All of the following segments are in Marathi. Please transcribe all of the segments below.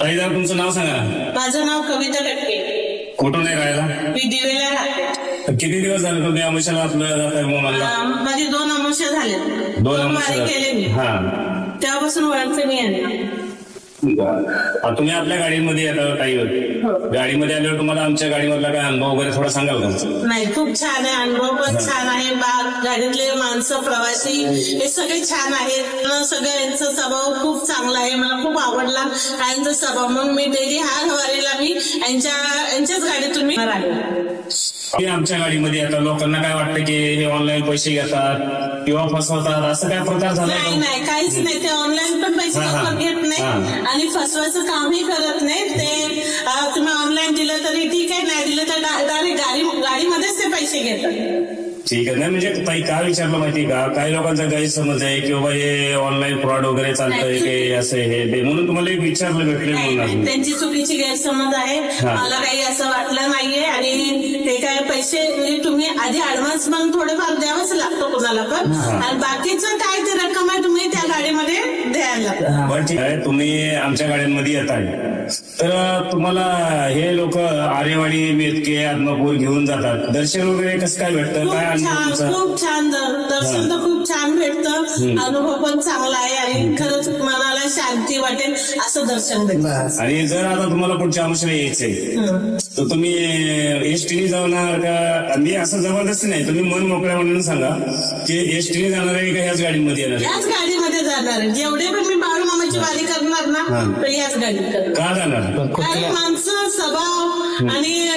ताईदार तुमचं नाव सांगा ना. माझं नाव कविता टक्के. कुठून आहे राहायला? मी दिवेला राहते. किती दिवस झाले तुम्ही अमोशाला आपलं जात आहे मोमानला? माझी 2 अमावस्या झाल्या. 2 अमावस्या केले मी. हा. तेव्हापासून वळते मी यांना. तुम्ही आपल्या गाडीमध्ये येता ताईवर? गाडीमध्ये आल्यावर तुम्हाला आमच्या गाडीमधला काय अनुभव वगैरे थोडा सांगाल का? नाही, खूप छान आहे. अनुभव पण छान आहे. गाडीतले माणसं, प्रवासी हे सगळे छान आहेत. सगळं यांचा स्वभाव खूप चांगला आहे. मला खूप आवडला यांचा स्वभाव. मग मी डेली हवारीला मी यांच्याच गाडीतून मी राहिले. आमच्या गाडीमध्ये आता लोकांना काय वाटतं की हे ऑनलाईन पैसे घेतात किंवा फसवतात, असं काय प्रकार झाला? नाही, काहीच नाही. ते ऑनलाईन पण पैसे घेत नाही आणि फसवायचं कामही करत नाही. ते तुम्ही ऑनलाईन दिलं तरी ठीक आहे, नाही दिलं तर डायरेक्ट गाडीमध्येच ते पैसे घेतात. ठीक आहे. नाही म्हणजे ताई काय विचारलं माहिती का, काही लोकांचा गैरसमज आहे की बाबा हे ऑनलाईन फ्रॉड वगैरे चालतंय की असं हे ते, म्हणून तुम्हाला एक विचारलं भेटले म्हणून. त्यांची चुकीची गैरसमज आहे. मला काही असं वाटलं नाहीये. आणि ते काय पैसे म्हणजे तुम्ही आधी ऍडव्हान्स म्हणून थोडेफार द्यावंच लागतं कुणाला पण, आणि बाकीचं काय ते रक्कम आहे तुम्ही त्या गाडीमध्ये द्यायला लागतं. बरं ठीक आहे. तुम्ही आमच्या गाड्यांमध्ये येत आहे तर तुम्हाला हे लोक आरेवाडी, मेतके, आदमापूर घेऊन जातात. दर्शन वगैरे कसं काय भेटतं? काय खूप छान दर्शन तर खूप छान भेटतं. अनुभव पण चांगला आहे आणि खरंच मनाला शांती वाटेल असं दर्शन भेटतं. आणि जर आता तुम्हाला पुढच्या अमावस्येला यायचंय तर तुम्ही एसटीने जाणार का? मी असं जबरदस्ती नाही, तुम्ही मन मोकळ्या म्हणून सांगा की एसटीने जाणार आहे का ह्याच गाडीमध्ये येणार? याच गाडीमध्ये जाणार आहे. जेवढे पण मी बाळूमामाची वारी करणार ना तर याच गाडीत करणार. का जाणार? काही माणसं, स्वभाव आणि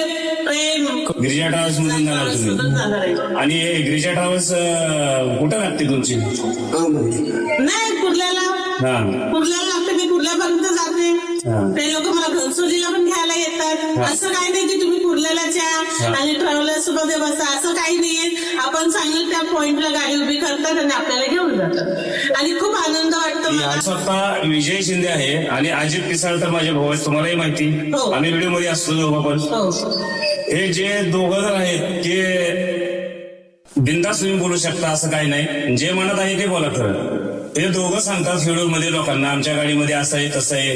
प्रेम. गिरिजा ट्रॅव्हल्स मधून जाणार तुम्ही? आणि गिरिजा ट्रॅव्हल्स कुठं लागते तुमची? नाही, कुर्ल्याला लागते. मी कुर्ल्यापर्यंत जाते. ते लोक मला घनसोलीला पण घ्यायला येतात. असं काही नाही की तुम्ही कुर्ल्यालाच या आणि ट्रॅव्हलर्स मध्ये बसा, असं काही नाहीये. आपण सांगितलं त्या पॉइंटला गाडी उभी करतात आणि आपल्याला घेऊन जातात आणि खूप आनंद वाटतो मला. स्वतः विजय शिंदे आहे आणि अजित पिसाळ तर माझे भाऊ आहेत, तुम्हालाही माहिती. आम्ही व्हिडिओ मध्ये असतो दोघं पण. हे जे दोघं जण आहेत ते बिनधास्त तुम्ही बोलू शकता, असं काही नाही. जे म्हणत आहे ते बोला. खरं ते दोघं सांगतात व्हिडिओ मध्ये लोकांना आमच्या गाडीमध्ये असं आहे तसं आहे.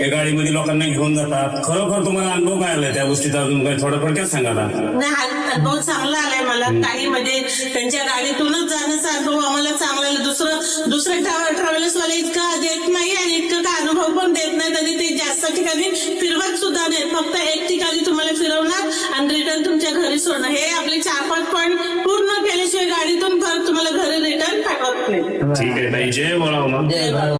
हे गाडीमध्ये लोकांना घेऊन जातात. खरोखर तुम्हाला अनुभव काय आलाय त्या गोष्टीचा? अजून काय थोडं थोडक्यात सांगा ना. नाही, अनुभव चांगला आलाय मला. काही म्हणजे त्यांच्या गाडीतूनच जाण्याचा अनुभव आम्हाला चांगला आला. दुसरं ट्रॅव्हल्सवाले इतकं देत नाही आणि इतकं काय अनुभव पण देत नाही. आणि ते जास्त ठिकाणी फिरवत सुद्धा नाहीत. फक्त एक ठिकाणी तुम्हाला फिरवणार आणि रिटर्न तुमच्या घरी सोडणार. हे आपले 4-5 पॉईंट पूर्ण केल्याशिवाय गाडीतून परत तुम्हाला घरी रिटर्न पाठवत नाही. ठीक आहे ताई, जय बोलाव.